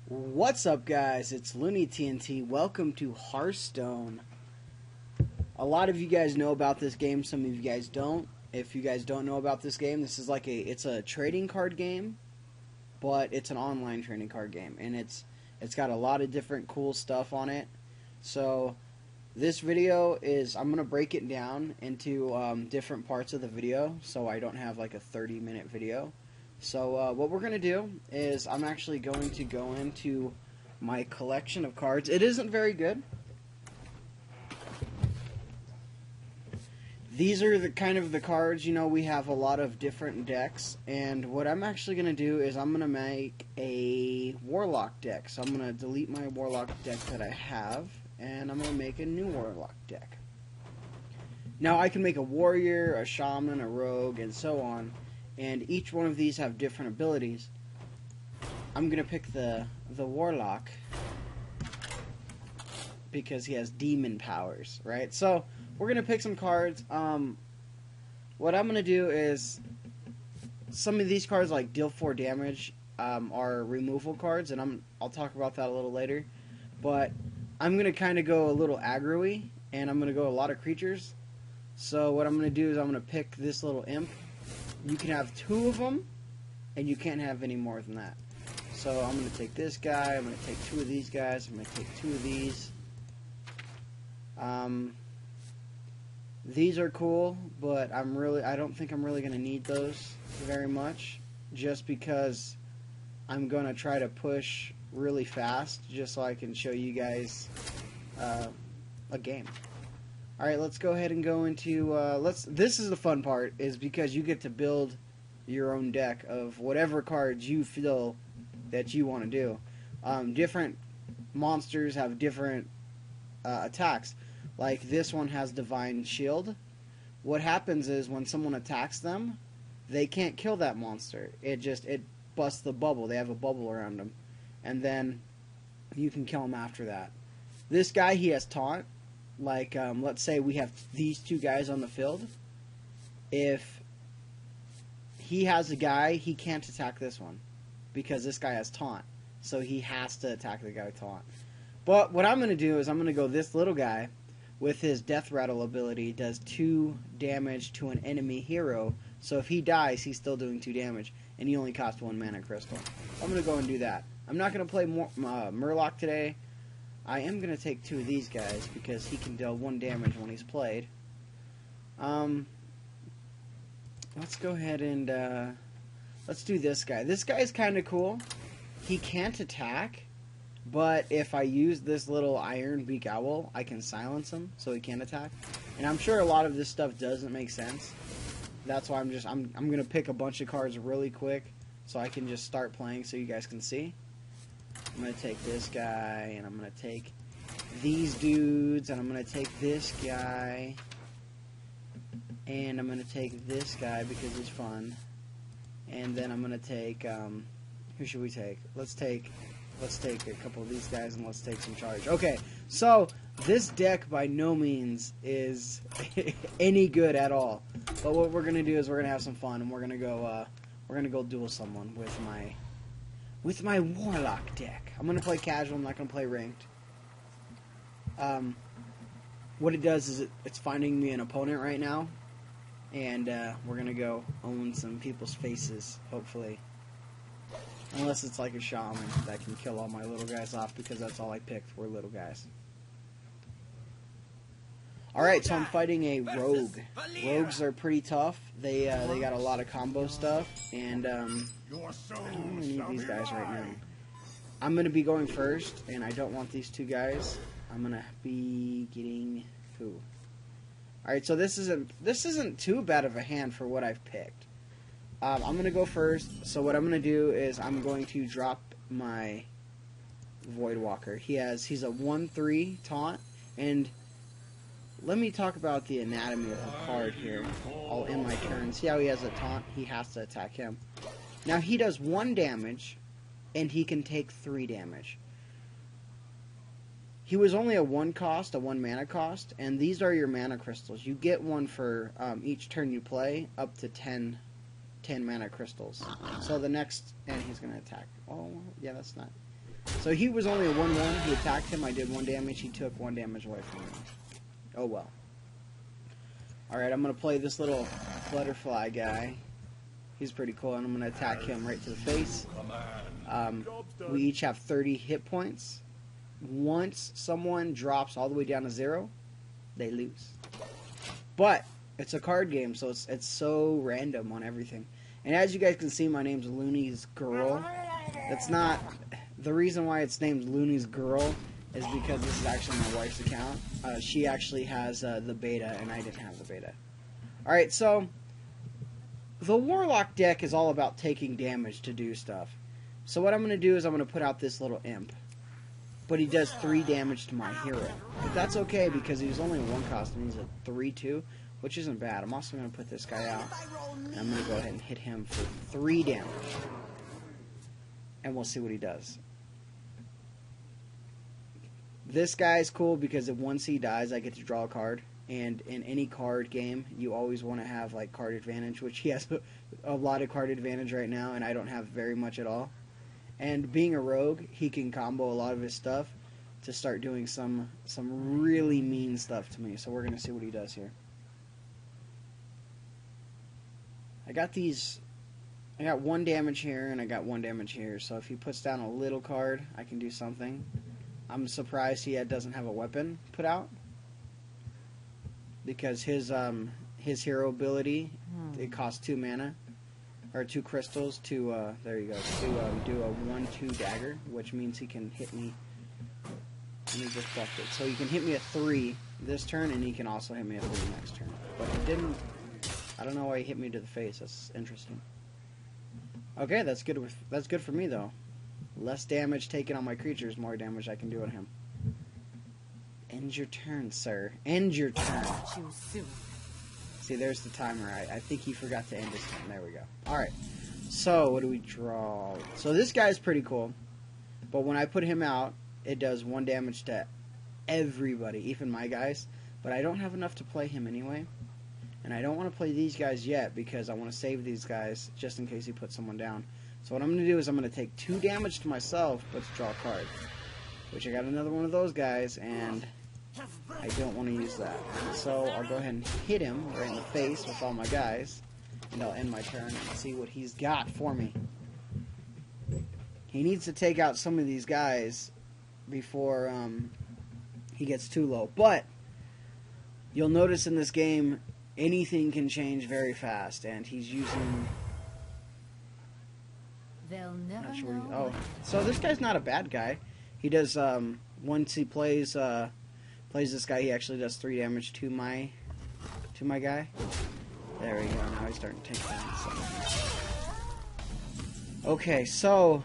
What's up, guys? It's lo0nytnt. Welcome to Hearthstone. A lot of you guys know about this game. Some of you guys don't. If you guys don't know about this game, this is like it's a trading card game, but it's an online trading card game, and it's got a lot of different cool stuff on it. So this video is I'm gonna break it down into different parts of the video, so I don't have like a 30-minute video. So what we're going to do is I'm actually going to go into my collection of cards. It isn't very good. These are the kind of the cards, you know, we have a lot of different decks, and what I'm actually going to do is I'm going to make a Warlock deck. So I'm going to delete my Warlock deck that I have, and I'm going to make a new Warlock deck. Now I can make a Warrior, a Shaman, a Rogue, and so on. And each one of these have different abilities. I'm gonna pick the Warlock because he has demon powers, right? So we're gonna pick some cards. What I'm gonna do is some of these cards, like deal 4 damage, are removal cards, and I'll talk about that a little later. But I'm gonna kind of go a little aggro-y, and I'm gonna go a lot of creatures. So what I'm gonna do is I'm gonna pick this little imp. You can have 2 of them, and you can't have any more than that. So I'm going to take this guy, I'm going to take 2 of these guys, I'm going to take 2 of these. These are cool, but I don't think I'm really going to need those very much, just because I'm going to try to push really fast, just so I can show you guys a game. Alright, let's go ahead and go into, this is the fun part, is because you get to build your own deck of whatever cards you feel that you want to do. Different monsters have different attacks. Like this one has Divine Shield. What happens is when someone attacks them, they can't kill that monster. It busts the bubble. They have a bubble around them. And then you can kill them after that. This guy, he has Taunt. Like, let's say we have these 2 guys on the field. If he has a guy, he can't attack this one, because this guy has Taunt. So he has to attack the guy with Taunt. But what I'm going to do is I'm going to go this little guy with his Death Rattle ability, does 2 damage to an enemy hero. So if he dies, he's still doing 2 damage, and he only costs 1 mana crystal. I'm going to go and do that. I'm not going to play Murloc today. I am going to take 2 of these guys because he can deal 1 damage when he's played. Let's go ahead and let's do this guy. This guy is kind of cool. He can't attack, but if I use this little Iron Beak Owl, I can silence him so he can't attack. And I'm sure a lot of this stuff doesn't make sense. That's why I'm going to pick a bunch of cards really quick so I can just start playing so you guys can see. I'm going to take this guy, and I'm going to take these dudes, and I'm going to take this guy, and I'm going to take this guy because he's fun, and then I'm going to take, who should we take? Let's take a couple of these guys, and let's take some charge. Okay, so this deck by no means is any good at all, but what we're going to do is we're going to have some fun, and we're going to go duel someone with my Warlock deck. I'm going to play casual, I'm not going to play ranked. What it does is it's finding me an opponent right now, and we're going to go own some people's faces, hopefully. Unless it's like a shaman that can kill all my little guys off, because that's all I picked were little guys. Alright, so I'm fighting a rogue. Rogues are pretty tough. They got a lot of combo stuff, and I don't really need these guys right now. I'm going to be going first, and I don't want these 2 guys. I'm going to be getting who? Alright, so this isn't too bad of a hand for what I've picked. I'm going to go first, so what I'm going to do is I'm going to drop my Voidwalker. He's a 1/3 taunt, and let me talk about the anatomy of the card here. I'll end my turn. See how he has a taunt? He has to attack him. Now he does 1 damage, and he can take 3 damage. He was only a 1 mana cost, and these are your mana crystals. You get 1 for each turn you play, up to 10 mana crystals. So the next, and he's going to attack. Oh, yeah, that's not. So he was only a 1/1. He attacked him. I did 1 damage. He took 1 damage away from me. Oh well. Alright, I'm going to play this little butterfly guy. He's pretty cool, and I'm going to attack him right to the face. We each have 30 hit points. Once someone drops all the way down to 0, they lose. But it's a card game, so it's so random on everything. And as you guys can see, my name's Looney's Girl. That's not... The reason why it's named Looney's Girl is because this is actually my wife's account. She actually has the beta, and I didn't have the beta. Alright, so... The Warlock deck is all about taking damage to do stuff. So what I'm going to do is I'm going to put out this little imp. But he does 3 damage to my hero. But that's okay because he's only 1 cost and he's a 3/2, which isn't bad. I'm also going to put this guy out. And I'm going to go ahead and hit him for 3 damage. And we'll see what he does. This guy's cool because if once he dies, I get to draw a card. And in any card game, you always want to have like card advantage, which he has a lot of card advantage right now, and I don't have very much at all. And being a rogue, he can combo a lot of his stuff to start doing some really mean stuff to me. So we're gonna see what he does here. I got 1 damage here, and I got 1 damage here. So if he puts down a little card, I can do something. I'm surprised he doesn't have a weapon put out. Because his hero ability, it costs 2 mana, or 2 crystals to there you go, to do a 1/2 dagger, which means he can hit me. And he just buffed it, so he can hit me a 3 this turn, and he can also hit me a 3 next turn. But he didn't. I don't know why he hit me to the face. That's interesting. Okay, that's good. That's good for me though. Less damage taken on my creatures, more damage I can do on him. End your turn, sir. End your turn. See, there's the timer. I think he forgot to end his turn. There we go. Alright. So, what do we draw? So, this guy's pretty cool. But when I put him out, it does 1 damage to everybody, even my guys. But I don't have enough to play him anyway. And I don't want to play these guys yet because I want to save these guys just in case he puts someone down. So, what I'm going to do is I'm going to take 2 damage to myself, but to draw a card. Which I got another one of those guys, and I don't want to use that. So I'll go ahead and hit him right in the face with all my guys, and I'll end my turn and see what he's got for me. He needs to take out some of these guys before he gets too low. But you'll notice in this game, anything can change very fast, and he's using... Not sure. Oh, so this guy's not a bad guy. He does, once he plays this guy, he actually does 3 damage to my guy. There we go, now he's starting to take down something. Okay, so,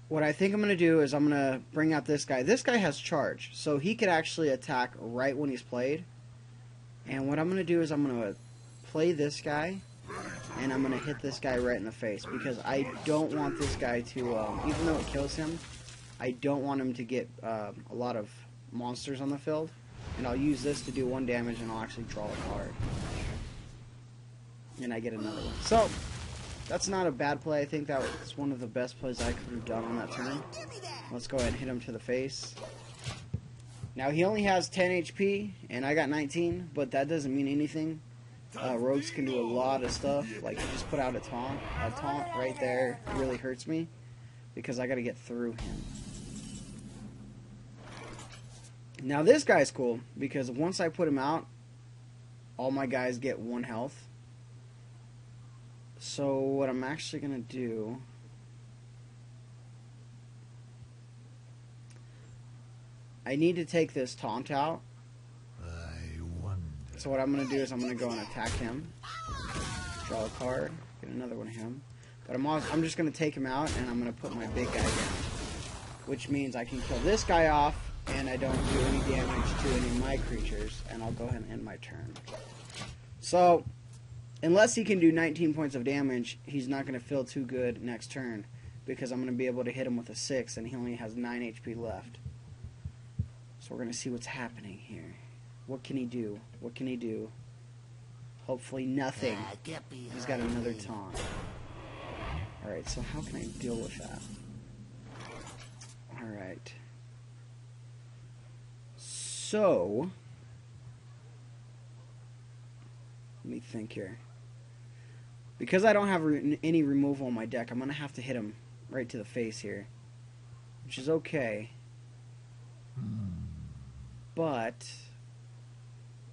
what I think I'm going to do is I'm going to bring out this guy. This guy has charge, so he could actually attack right when he's played. And what I'm going to do is I'm going to play this guy, and I'm going to hit this guy right in the face, because I don't want this guy to, even though it kills him, I don't want him to get a lot of monsters on the field. And I'll use this to do 1 damage, and I'll actually draw a card. And I get another one. So, that's not a bad play. I think that was one of the best plays I could have done on that turn. Let's go ahead and hit him to the face. Now, he only has 10 HP, and I got 19, but that doesn't mean anything. Rogues can do a lot of stuff, like just put out a taunt. A taunt right there really hurts me, because I gotta get through him. Now this guy's cool, because once I put him out, all my guys get 1 health. So what I'm actually gonna do... I need to take this taunt out. So what I'm going to do is I'm going to go and attack him, draw a card, get another one of him. But I'm just going to take him out, and I'm going to put my big guy down. Which means I can kill this guy off, and I don't do any damage to any of my creatures, and I'll go ahead and end my turn. So, unless he can do 19 points of damage, he's not going to feel too good next turn, because I'm going to be able to hit him with a 6, and he only has 9 HP left. So we're going to see what's happening here. What can he do? What can he do? Hopefully nothing. He's got another taunt. Alright, so how can I deal with that? Alright. So, let me think here. Because I don't have any removal on my deck, I'm going to have to hit him right to the face here. Which is okay. But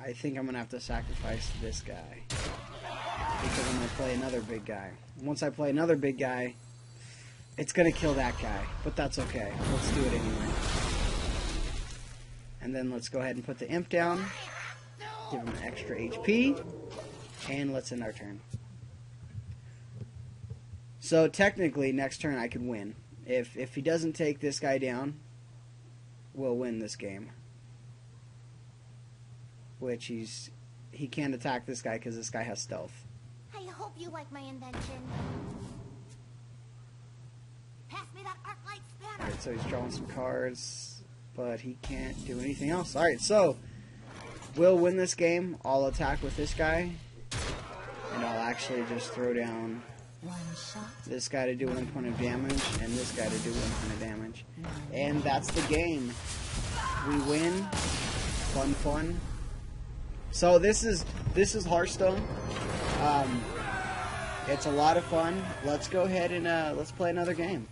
I think I'm going to have to sacrifice this guy. Because I'm going to play another big guy. Once I play another big guy, it's going to kill that guy. But that's okay. Let's do it anyway. And then let's go ahead and put the imp down. Give him an extra HP. And let's end our turn. So technically, next turn I could win. If he doesn't take this guy down, we'll win this game. Which he can't attack this guy because this guy has stealth. I hope you like my invention. Pass me that arc light spanner. Alright, so he's drawing some cards, but he can't do anything else. Alright, so we'll win this game. I'll attack with this guy, and I'll actually just throw down this guy to do 1 point of damage, and this guy to do 1 point of damage. And that's the game. We win. Fun. So this is Hearthstone. It's a lot of fun. Let's go ahead and let's play another game.